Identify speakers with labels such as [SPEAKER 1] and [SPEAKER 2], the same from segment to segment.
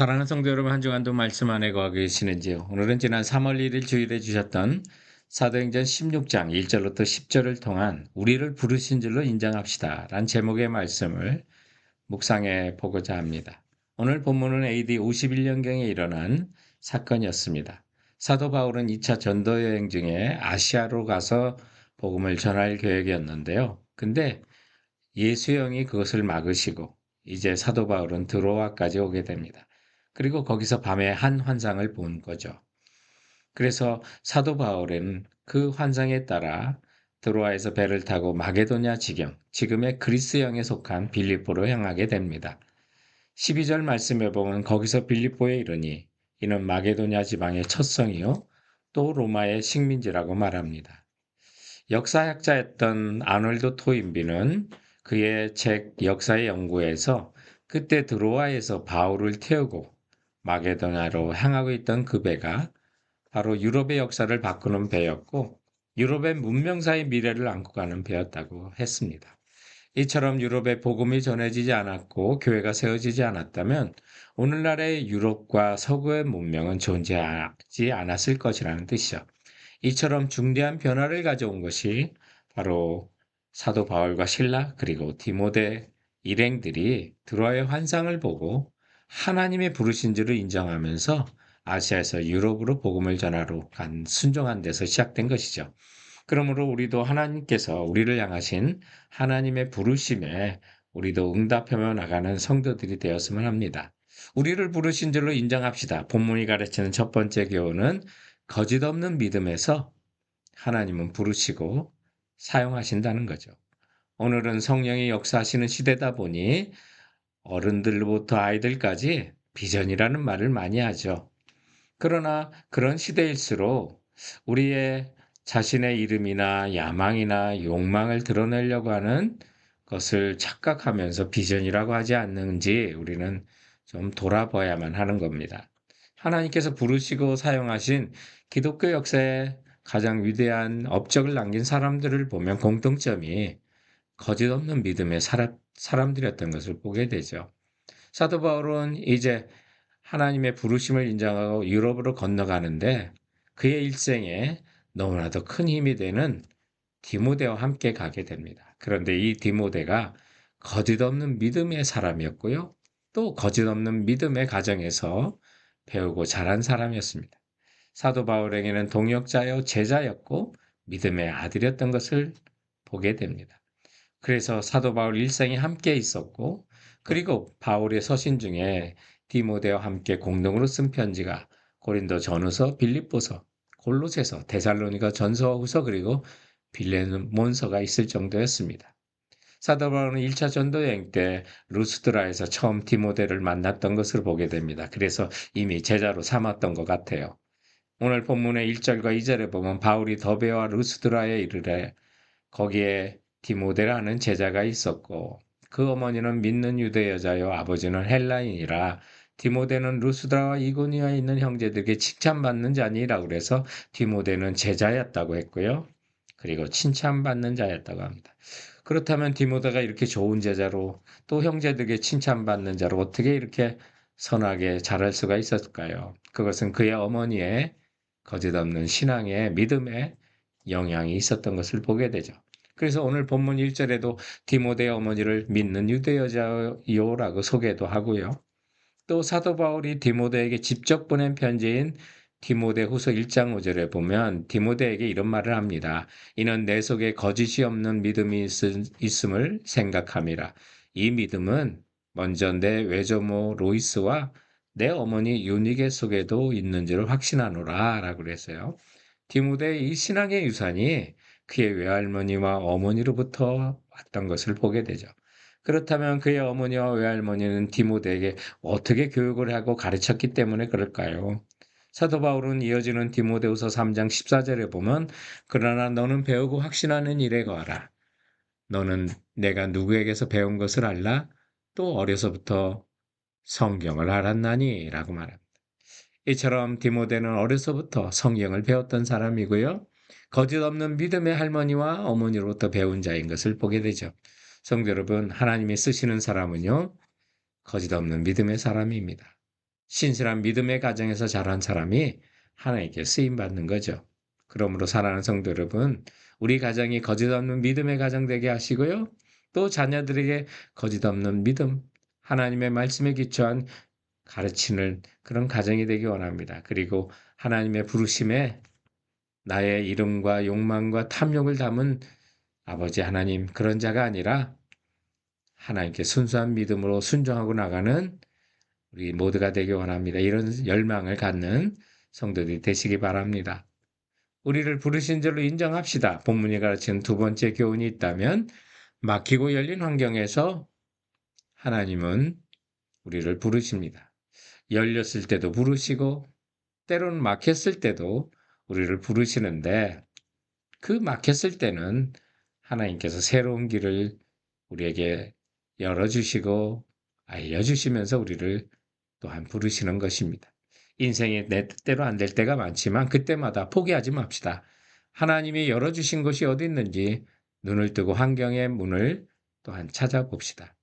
[SPEAKER 1] 사랑하는 성도 여러분, 한 주간도 말씀 안에 거하고 계시는지요? 오늘은 지난 3월 1일 주일에 주셨던 사도행전 16장 1절부터 10절을 통한 우리를 부르신 줄로 인정합시다 란 제목의 말씀을 묵상해 보고자 합니다. 오늘 본문은 AD 51년경에 일어난 사건이었습니다. 사도 바울은 2차 전도 여행 중에 아시아로 가서 복음을 전할 계획이었는데요. 근데 예수의 영이 그것을 막으시고 이제 사도 바울은 드로아까지 오게 됩니다. 그리고 거기서 밤에 한 환상을 본 거죠. 그래서 사도 바울은 그 환상에 따라 드로아에서 배를 타고 마게도냐 지경, 지금의 그리스형에 속한 빌립보로 향하게 됩니다. 12절 말씀에 보면 거기서 빌립보에 이르니 이는 마게도냐 지방의 첫 성이요 또 로마의 식민지라고 말합니다. 역사학자였던 아놀드 토인비는 그의 책 역사의 연구에서 그때 드로아에서 바울을 태우고 마게도냐로 향하고 있던 그 배가 바로 유럽의 역사를 바꾸는 배였고 유럽의 문명사의 미래를 안고 가는 배였다고 했습니다. 이처럼 유럽에 복음이 전해지지 않았고 교회가 세워지지 않았다면 오늘날의 유럽과 서구의 문명은 존재하지 않았을 것이라는 뜻이죠. 이처럼 중대한 변화를 가져온 것이 바로 사도 바울과 실라 그리고 디모데 일행들이 드로아의 환상을 보고 하나님의 부르신 줄을 인정하면서 아시아에서 유럽으로 복음을 전하러 간 순종한 데서 시작된 것이죠. 그러므로 우리도 하나님께서 우리를 향하신 하나님의 부르심에 우리도 응답하며 나가는 성도들이 되었으면 합니다. 우리를 부르신 줄로 인정합시다. 본문이 가르치는 첫 번째 교훈은 거짓 없는 믿음에서 하나님은 부르시고 사용하신다는 거죠. 오늘은 성령이 역사하시는 시대다 보니 어른들부터 아이들까지 비전이라는 말을 많이 하죠. 그러나 그런 시대일수록 우리의 자신의 이름이나 야망이나 욕망을 드러내려고 하는 것을 착각하면서 비전이라고 하지 않는지 우리는 좀 돌아봐야만 하는 겁니다. 하나님께서 부르시고 사용하신 기독교 역사에 가장 위대한 업적을 남긴 사람들을 보면 공통점이 거짓 없는 믿음의 사람들이었던 것을 보게 되죠. 사도 바울은 이제 하나님의 부르심을 인정하고 유럽으로 건너가는데 그의 일생에 너무나도 큰 힘이 되는 디모데와 함께 가게 됩니다. 그런데 이 디모데가 거짓 없는 믿음의 사람이었고요. 또 거짓 없는 믿음의 가정에서 배우고 자란 사람이었습니다. 사도 바울에게는 동역자요 제자였고 믿음의 아들이었던 것을 보게 됩니다. 그래서 사도 바울 일생에 함께 있었고 그리고 바울의 서신 중에 디모데와 함께 공동으로 쓴 편지가 고린도 전후서, 빌립보서, 골로새서, 데살로니가 전서와 후서 그리고 빌레몬서가 있을 정도였습니다. 사도 바울은 1차 전도 여행 때 루스드라에서 처음 디모데를 만났던 것을 보게 됩니다. 그래서 이미 제자로 삼았던 것 같아요. 오늘 본문의 1절과 2절에 보면 바울이 더베와 루스드라에 이르래 거기에 디모데라는 제자가 있었고 그 어머니는 믿는 유대 여자요 아버지는 헬라인이라 디모데는 루스드라와 이고니아에 있는 형제들에게 칭찬받는 자니라고 그래서 디모데는 제자였다고 했고요. 그리고 칭찬받는 자였다고 합니다. 그렇다면 디모데가 이렇게 좋은 제자로 또 형제들에게 칭찬받는 자로 어떻게 이렇게 선하게 자랄 수가 있었을까요? 그것은 그의 어머니의 거짓 없는 신앙의 믿음의 영향이 있었던 것을 보게 되죠. 그래서 오늘 본문 1절에도 디모데의 어머니를 믿는 유대 여자요라고 소개도 하고요. 또 사도 바울이 디모데에게 직접 보낸 편지인 디모데 후서 1장 5절에 보면 디모데에게 이런 말을 합니다. 이는 내 속에 거짓이 없는 믿음이 있음을 생각함이라. 이 믿음은 먼저 내 외조모 로이스와 내 어머니 유니게 속에도 있는 줄 확신하노라 라고 그랬어요. 디모데의 이 신앙의 유산이 그의 외할머니와 어머니로부터 왔던 것을 보게 되죠. 그렇다면 그의 어머니와 외할머니는 디모데에게 어떻게 교육을 하고 가르쳤기 때문에 그럴까요? 사도 바울은 이어지는 디모데후서 3장 14절에 보면 그러나 너는 배우고 확신하는 일에 거하라. 너는 내가 누구에게서 배운 것을 알라? 또 어려서부터 성경을 알았나니? 라고 말합니다. 이처럼 디모데는 어려서부터 성경을 배웠던 사람이고요. 거짓 없는 믿음의 할머니와 어머니로부터 배운 자인 것을 보게 되죠. 성도 여러분, 하나님이 쓰시는 사람은요, 거짓 없는 믿음의 사람입니다. 신실한 믿음의 가정에서 자란 사람이 하나님께 쓰임받는 거죠. 그러므로 사랑하는 성도 여러분, 우리 가정이 거짓 없는 믿음의 가정 되게 하시고요. 또 자녀들에게 거짓 없는 믿음, 하나님의 말씀에 기초한 가르치는 그런 가정이 되기 원합니다. 그리고 하나님의 부르심에 나의 이름과 욕망과 탐욕을 담은 아버지 하나님, 그런 자가 아니라 하나님께 순수한 믿음으로 순종하고 나가는 우리 모두가 되기 원합니다. 이런 열망을 갖는 성도들이 되시기 바랍니다. 우리를 부르신 줄로 인정합시다. 본문이 가르치는 두 번째 교훈이 있다면, 막히고 열린 환경에서 하나님은 우리를 부르십니다. 열렸을 때도 부르시고 때로는 막혔을 때도 우리를 부르시는데, 그 막혔을 때는 하나님께서 새로운 길을 우리에게 열어주시고 알려주시면서 우리를 또한 부르시는 것입니다. 인생이 내 뜻대로 안 될 때가 많지만 그때마다 포기하지 맙시다. 하나님이 열어주신 것이 어디 있는지 눈을 뜨고 환경의 문을 또한 찾아봅시다.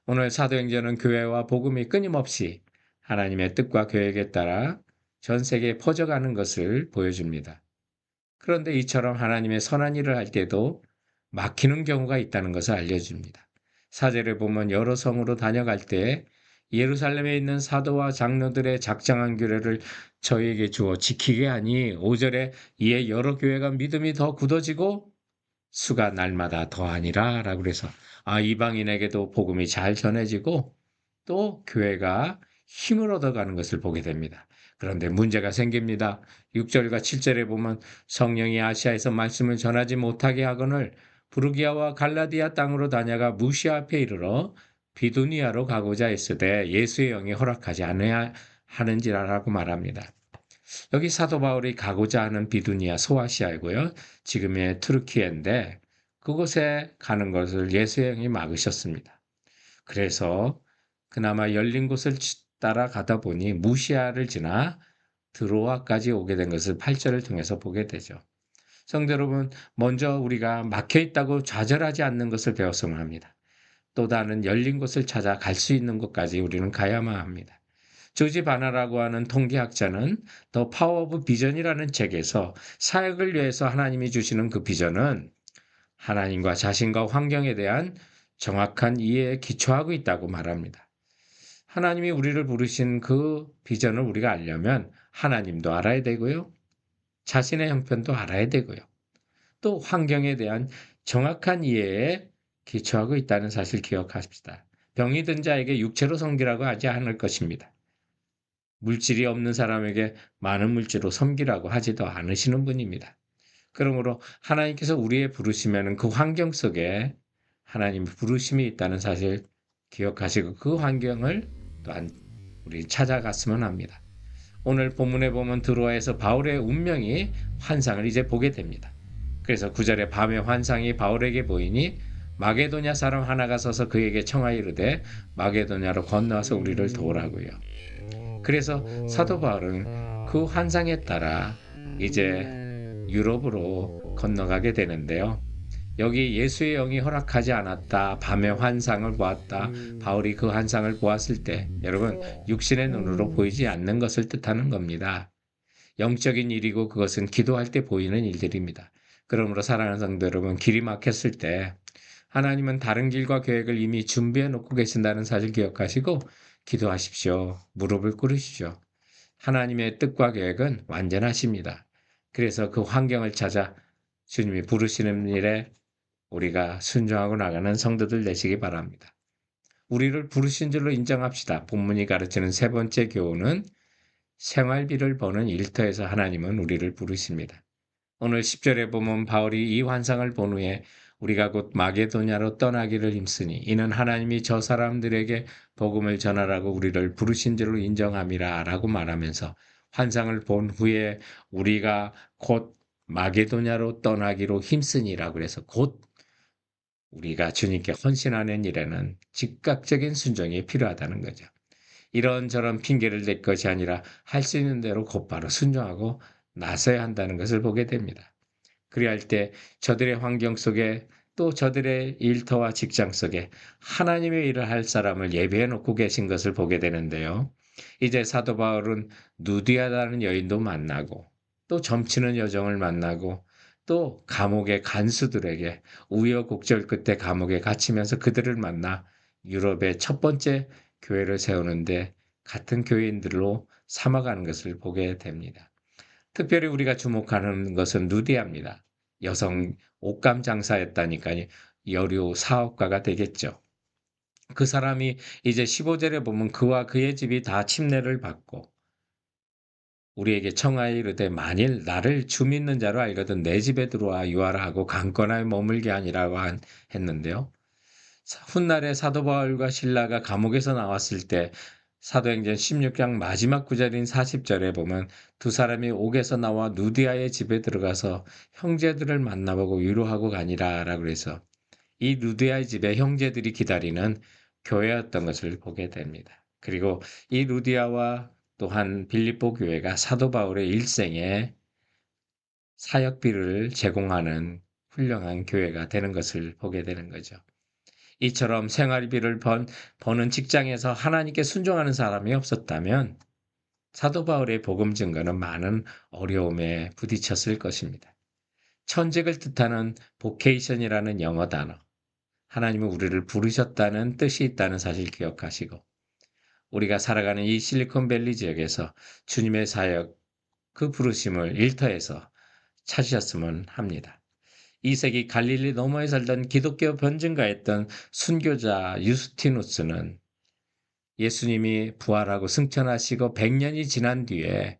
[SPEAKER 1] 오늘 사도행전은 교회와 복음이 끊임없이 하나님의 뜻과 계획에 따라 전 세계에 퍼져가는 것을 보여줍니다. 그런데 이처럼 하나님의 선한 일을 할 때도 막히는 경우가 있다는 것을 알려줍니다. 사제를 보면 여러 성으로 다녀갈 때 예루살렘에 있는 사도와 장로들의 작정한 규례를 저희에게 주어 지키게 하니 5절에 이에 여러 교회가 믿음이 더 굳어지고 수가 날마다 더하니라 라고 그래서 이방인에게도 복음이 잘 전해지고 또 교회가 힘을 얻어가는 것을 보게 됩니다. 그런데 문제가 생깁니다. 6절과 7절에 보면 성령이 아시아에서 말씀을 전하지 못하게 하거늘 부르기아와 갈라디아 땅으로 다녀가 무시아 앞에 이르러 비두니아로 가고자 했으되 예수의 영이 허락하지 않아야 하는지라라고 말합니다. 여기 사도 바울이 가고자 하는 비두니아 소아시아이고요. 지금의 투르키예인데 그곳에 가는 것을 예수의 영이 막으셨습니다. 그래서 그나마 열린 곳을 따라가다 보니 무시아를 지나 드로아까지 오게 된 것을 8절을 통해서 보게 되죠. 성도 여러분, 먼저 우리가 막혀 있다고 좌절하지 않는 것을 배웠으면 합니다. 또 다른 열린 곳을 찾아 갈 수 있는 곳까지 우리는 가야만 합니다. 조지 바나라고 하는 통계학자는 더 파워 오브 비전이라는 책에서 사역을 위해서 하나님이 주시는 그 비전은 하나님과 자신과 환경에 대한 정확한 이해에 기초하고 있다고 말합니다. 하나님이 우리를 부르신 그 비전을 우리가 알려면 하나님도 알아야 되고요. 자신의 형편도 알아야 되고요. 또 환경에 대한 정확한 이해에 기초하고 있다는 사실 기억하십시다. 병이 든 자에게 육체로 섬기라고 하지 않을 것입니다. 물질이 없는 사람에게 많은 물질로 섬기라고 하지도 않으시는 분입니다. 그러므로 하나님께서 우리의 부르시면 그 환경 속에 하나님의 부르심이 있다는 사실 기억하시고 그 환경을 또한 우리 찾아갔으면 합니다. 오늘 본문에 보면 드로아에서 바울의 운명이 환상을 이제 보게 됩니다. 그래서 9절에 밤의 환상이 바울에게 보이니 마게도냐 사람 하나가 서서 그에게 청하여 이르되 마게도냐로 건너와서 우리를 도우라고요. 그래서 사도 바울은 그 환상에 따라 이제 유럽으로 건너가게 되는데요. 여기 예수의 영이 허락하지 않았다. 밤의 환상을 보았다. 바울이 그 환상을 보았을 때 여러분 육신의 눈으로 보이지 않는 것을 뜻하는 겁니다. 영적인 일이고 그것은 기도할 때 보이는 일들입니다. 그러므로 사랑하는 성도 여러분, 길이 막혔을 때 하나님은 다른 길과 계획을 이미 준비해 놓고 계신다는 사실 기억하시고 기도하십시오. 무릎을 꿇으십시오. 하나님의 뜻과 계획은 완전하십니다. 그래서 그 환경을 찾아 주님이 부르시는 일에 우리가 순종하고 나가는 성도들 되시기 바랍니다. 우리를 부르신 줄로 인정합시다. 본문이 가르치는 세 번째 교훈은 생활비를 버는 일터에서 하나님은 우리를 부르십니다. 오늘 10절에 보면 바울이 이 환상을 본 후에 우리가 곧 마게도냐로 떠나기를 힘쓰니 이는 하나님이 저 사람들에게 복음을 전하라고 우리를 부르신 줄로 인정함이라 라고 말하면서 환상을 본 후에 우리가 곧 마게도냐로 떠나기로 힘쓰니라고 그래서 곧 우리가 주님께 헌신하는 일에는 즉각적인 순종이 필요하다는 거죠. 이런저런 핑계를 댈 것이 아니라 할 수 있는 대로 곧바로 순종하고 나서야 한다는 것을 보게 됩니다. 그리할 때 저들의 환경 속에 또 저들의 일터와 직장 속에 하나님의 일을 할 사람을 예비해 놓고 계신 것을 보게 되는데요. 이제 사도 바울은 누디아라는 여인도 만나고 또 점치는 여정을 만나고 또 감옥의 간수들에게 우여곡절 끝에 감옥에 갇히면서 그들을 만나 유럽의 첫 번째 교회를 세우는데 같은 교인들로 삼아가는 것을 보게 됩니다. 특별히 우리가 주목하는 것은 누디아입니다. 여성 옷감 장사였다니까요. 여류 사업가가 되겠죠. 그 사람이 이제 15절에 보면 그와 그의 집이 다 침례를 받고 우리에게 청하여 이르되 만일 나를 주 믿는 자로 알거든 내 집에 들어와 유하라 하고 강권하여 머물게 아니라고 했는데요. 훗날에 사도 바울과 실라가 감옥에서 나왔을 때 사도행전 16장 마지막 구절인 40절에 보면 두 사람이 옥에서 나와 누디아의 집에 들어가서 형제들을 만나보고 위로하고 가니라 라고 해서 이 루디아의 집에 형제들이 기다리는 교회였던 것을 보게 됩니다. 그리고 이 루디아와 또한 빌립보 교회가 사도 바울의 일생에 사역비를 제공하는 훌륭한 교회가 되는 것을 보게 되는 거죠. 이처럼 생활비를 버는 직장에서 하나님께 순종하는 사람이 없었다면 사도 바울의 복음 증거는 많은 어려움에 부딪혔을 것입니다. 천직을 뜻하는 보케이션이라는 영어 단어, 하나님은 우리를 부르셨다는 뜻이 있다는 사실 기억하시고 우리가 살아가는 이 실리콘밸리 지역에서 주님의 사역, 그 부르심을 일터에서 찾으셨으면 합니다. 2세기 갈릴리 너머에 살던 기독교 변증가였던 순교자 유스티누스는 예수님이 부활하고 승천하시고 100년이 지난 뒤에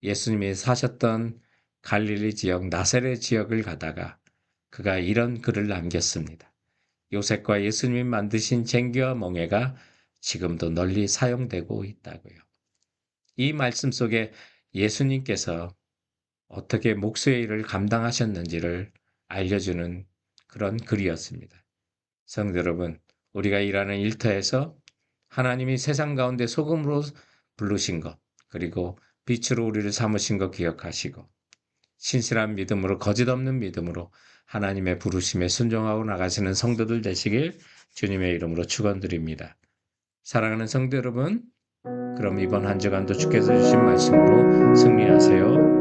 [SPEAKER 1] 예수님이 사셨던 갈릴리 지역 나사렛 지역을 가다가 그가 이런 글을 남겼습니다. 요셉과 예수님이 만드신 쟁기와 멍에가 지금도 널리 사용되고 있다고요. 이 말씀 속에 예수님께서 어떻게 목수의 일을 감당하셨는지를 알려주는 그런 글이었습니다. 성도 여러분, 우리가 일하는 일터에서 하나님이 세상 가운데 소금으로 부르신 것, 그리고 빛으로 우리를 삼으신 것 기억하시고 신실한 믿음으로 거짓 없는 믿음으로 하나님의 부르심에 순종하고 나가시는 성도들 되시길 주님의 이름으로 축원드립니다. 사랑하는 성도 여러분, 그럼 이번 한 주간도 주께서 주신 말씀으로 승리하세요.